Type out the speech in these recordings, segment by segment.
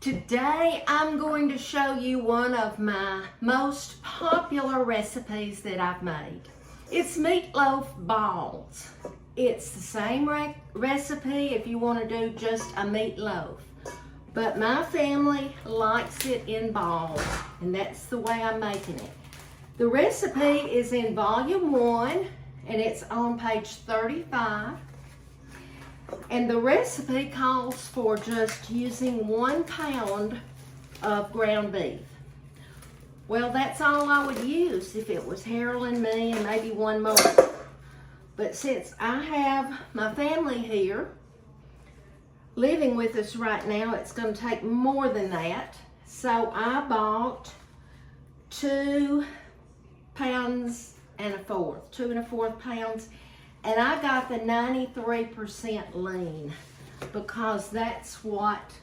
Today I'm going to show you one of my most popular recipes that I've made. It's meatloaf balls. It's the same recipe if you want to do just a meatloaf. But my family likes it in balls, and that's the way I'm making it. The recipe is in volume 1, and it's on page 35. And the recipe calls for just using 1 pound of ground beef. Well, that's all I would use if it was Harold and me and maybe one more. But since I have my family here living with us right now, it's going to take more than that. So I bought 2 pounds and a fourth, 2 1/4 pounds. And I got the 93% lean because that's what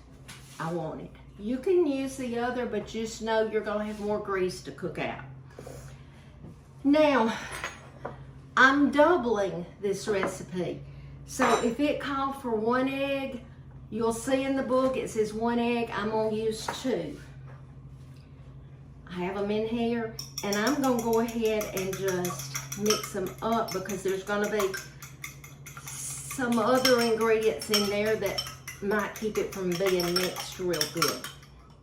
I wanted. You can use the other, but just know you're going to have more grease to cook out. Now, I'm doubling this recipe. So if it called for 1 egg, you'll see in the book it says 1 egg. I'm going to use 2. I have them in here, and I'm going to go ahead and just mix them up because there's going to be some other ingredients in there that might keep it from being mixed real good.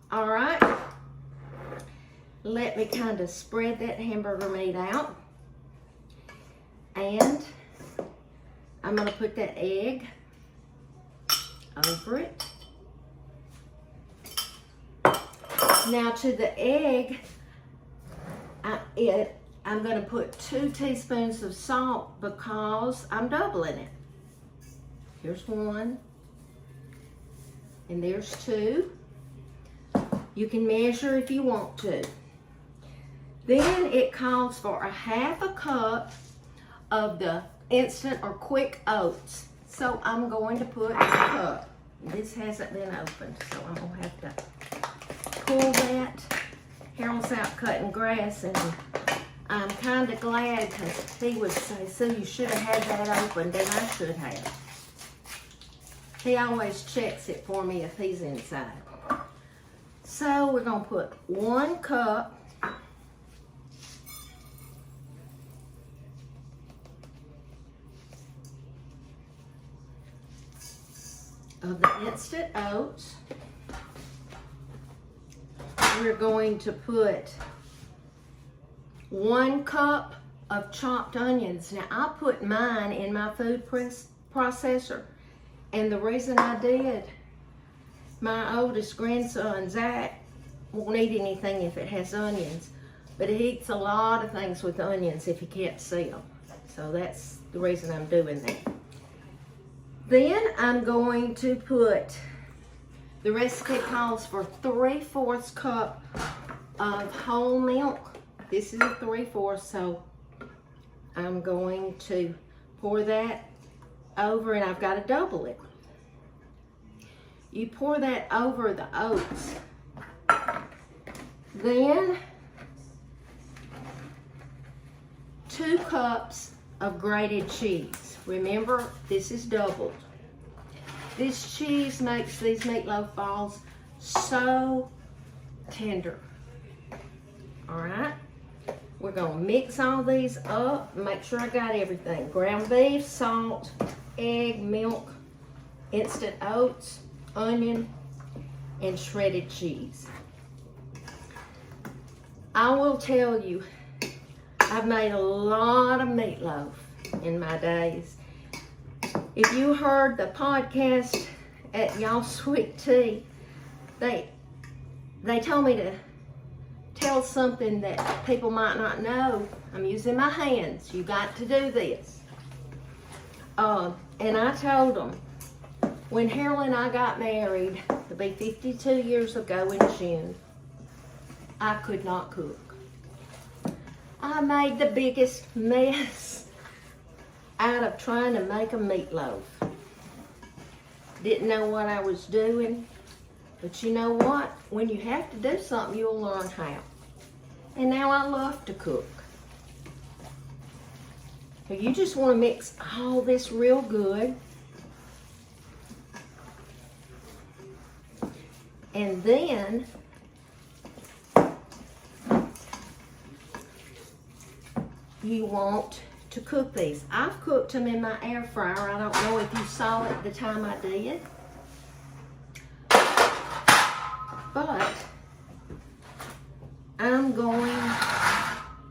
All right, let me kind of spread that hamburger meat out, and I'm going to put that egg over it. Now to the egg, I'm going to put 2 teaspoons of salt because I'm doubling it. Here's 1, and there's 2. You can measure if you want to. Then it calls for a 1/2 cup of the instant or quick oats. So I'm going to put a cup. This hasn't been opened, so I'm going to have to pull that. Harold's out cutting grass, and I'm kind of glad because he would say, "Sue, you should have had that opened," and I should have. He always checks it for me if he's inside. So we're going to put 1 cup of the instant oats. We're going to put 1 cup of chopped onions. Now, I put mine in my food processor, and the reason I did, my oldest grandson, Zach, won't eat anything if it has onions, but he eats a lot of things with onions if he can't see them. So that's the reason I'm doing that. Then I'm going to put, the recipe calls for 3/4 cup of whole milk. This is a 3/4, so I'm going to pour that over, and I've got to double it. You pour that over the oats. Then 2 cups of grated cheese. Remember, this is doubled. This cheese makes these meatloaf balls so tender. All right, we're gonna mix all these up, make sure I got everything. Ground beef, salt, egg, milk, instant oats, onion, and shredded cheese. I will tell you, I've made a lot of meatloaf in my days. If you heard the podcast at Y'all's Sweet Tea, they told me to tell something that people might not know. I'm using my hands. You got to do this. And I told them, when Harold and I got married, it'll be 52 years ago in June, I could not cook. I made the biggest mess out of trying to make a meatloaf. Didn't know what I was doing, but you know what? When you have to do something, you'll learn how. And now I love to cook. So you just want to mix all this real good. And then you want to cook these. I've cooked them in my air fryer. I don't know if you saw it the time I did. But I'm going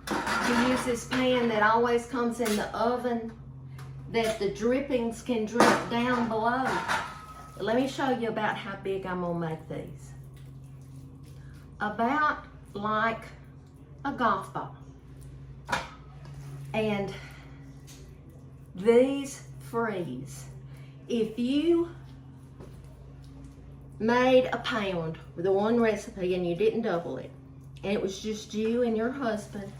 to use this pan that always comes in the oven that the drippings can drip down below. Let me show you about how big I'm gonna make these. About like a golf ball. And these freeze. If you made a pound with the one recipe and you didn't double it, and it was just you and your husband,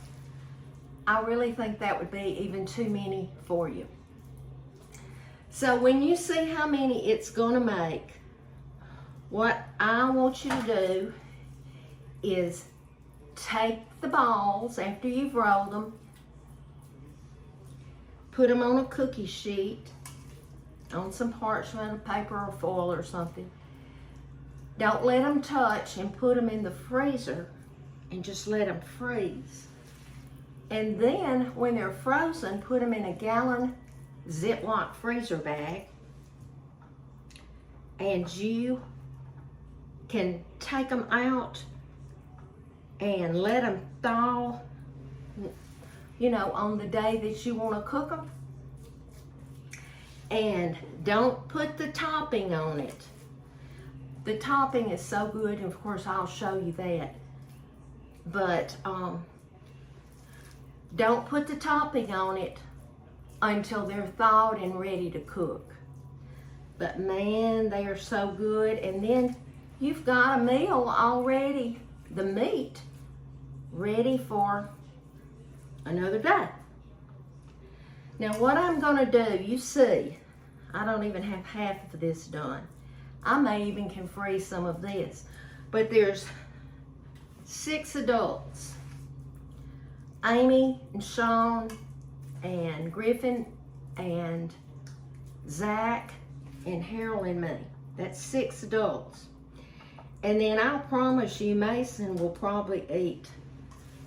I really think that would be even too many for you. So when you see how many it's gonna make, what I want you to do is take the balls after you've rolled them, put them on a cookie sheet, on some parchment, paper, or foil or something. Don't let them touch, and put them in the freezer and just let them freeze. And then when they're frozen, put them in a gallon Ziploc freezer bag, and you can take them out and let them thaw, you know, on the day that you want to cook them. And don't put the topping on it. The topping is so good, and of course I'll show you that. But don't put the topping on it until they're thawed and ready to cook. But man, they are so good. And then you've got a meal already, the meat, ready for another day. Now what I'm gonna do, you see, I don't even have half of this done. I may even can freeze some of this. But there's 6 adults. Amy and Sean and Griffin and Zach and Harold and me. That's 6 adults. And then I'll promise you Mason will probably eat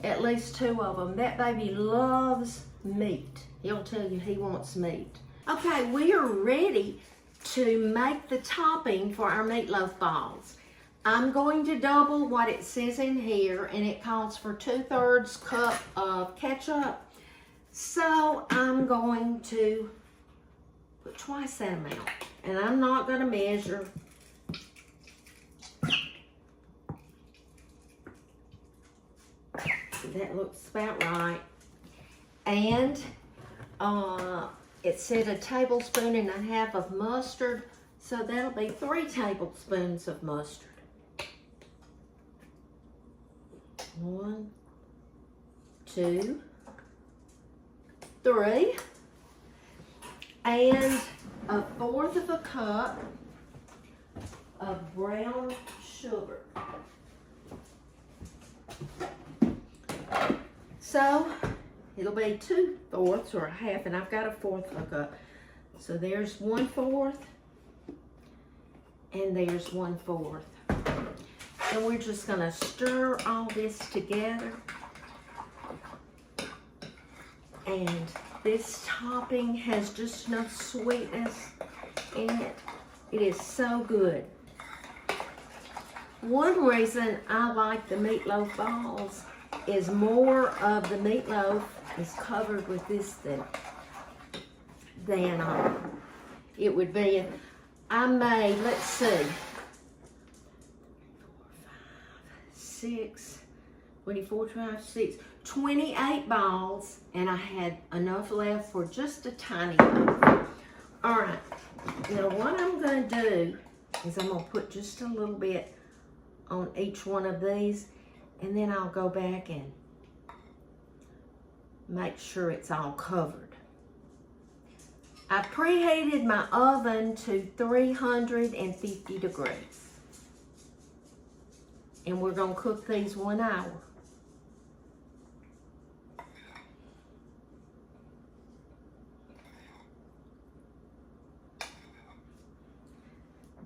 at least 2 of them. That baby loves meat. He'll tell you he wants meat. Okay, we are ready to make the topping for our meatloaf balls. I'm going to double what it says in here, and it calls for 2/3 cup of ketchup. So I'm going to put twice that amount, and I'm not going to measure. That looks about right. And it said 1.5 tablespoons of mustard, so that'll be 3 tablespoons of mustard. 1, 2, 3, and 1/4 cup of brown sugar. So it'll be 2/4 or 1/2, and I've got 1/4 of a cup. So there's 1/4, and there's 1/4. And we're just gonna stir all this together. And this topping has just enough sweetness in it. It is so good. One reason I like the meatloaf balls is more of the meatloaf is covered with this than it would be. I made, let's see, 6, 24, 26, 28 balls, and I had enough left for just a tiny one. All right, now what I'm going to do is I'm going to put just a little bit on each one of these, and then I'll go back and make sure it's all covered. I preheated my oven to 350 degrees. And we're going to cook these 1 hour.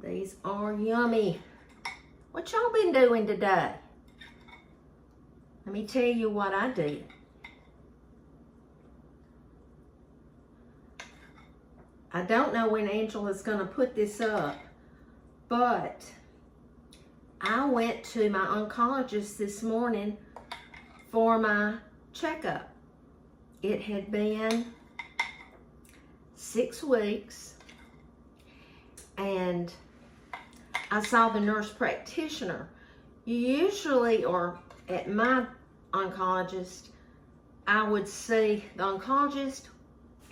These are yummy. What What y'all been doing today? Let me tell you what I did. I don't know when Angela's going to put this up, but I went to my oncologist this morning for my checkup. It had been 6 weeks, and I saw the nurse practitioner. Usually, or at my oncologist, I would see the oncologist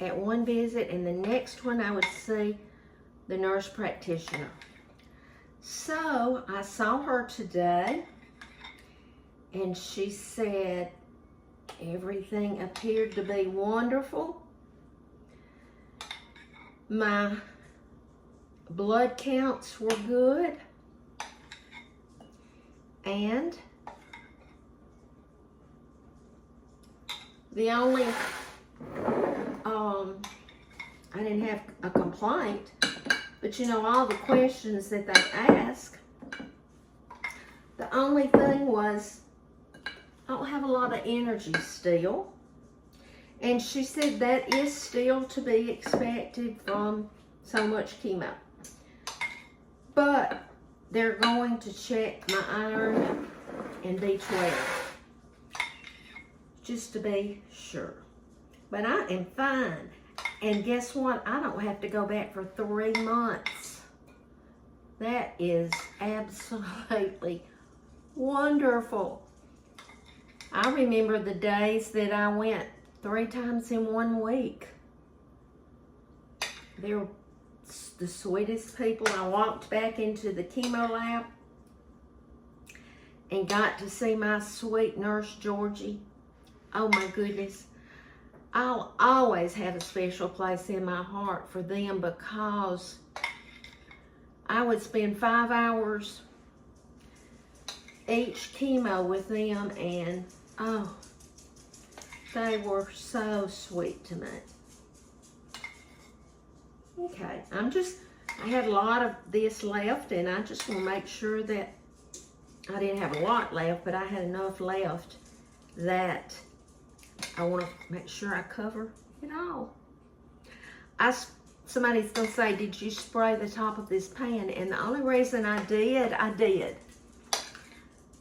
at one visit, and the next one I would see the nurse practitioner. So I saw her today, and she said everything appeared to be wonderful. My blood counts were good, and the only I didn't have a complaint, but you know, all the questions that they ask, the only thing was I don't have a lot of energy still. And she said that is still to be expected from so much chemo. But they're going to check my iron and B12 just to be sure. But I am fine. And guess what? I don't have to go back for 3 months. That is absolutely wonderful. I remember the days that I went 3 times in 1 week. They're the sweetest people. I walked back into the chemo lab and got to see my sweet nurse, Georgie. Oh my goodness. I'll always have a special place in my heart for them, because I would spend 5 hours each chemo with them, and oh, they were so sweet to me. Okay, I had a lot of this left, and I just want to make sure that I didn't have a lot left, but I had enough left that I want to make sure I cover it all. Somebody's going to say, did you spray the top of this pan? And the only reason I did.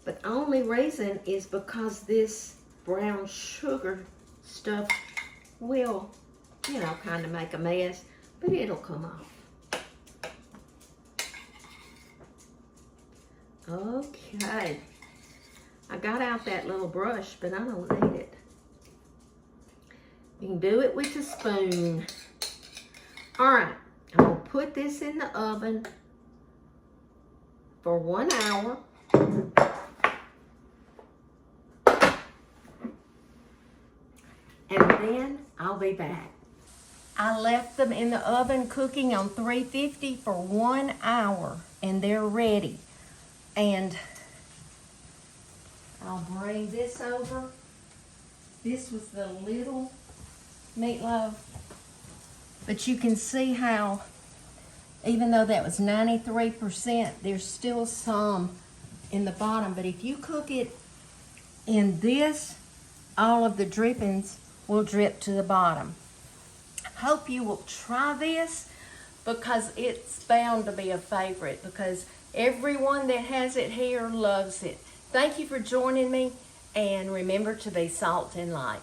But the only reason is because this brown sugar stuff will, you know, kind of make a mess, but it'll come off. Okay. I got out that little brush, but I don't need it. You can do it with a spoon. All right, I'm gonna put this in the oven for 1 hour. And then I'll be back. I left them in the oven cooking on 350 for 1 hour, and they're ready. And I'll bring this over. This was the little meatloaf. But you can see how, even though that was 93%, there's still some in the bottom. But if you cook it in this, all of the drippings will drip to the bottom. Hope you will try this, because it's bound to be a favorite, because everyone that has it here loves it. Thank you for joining me, and remember to be salt and light.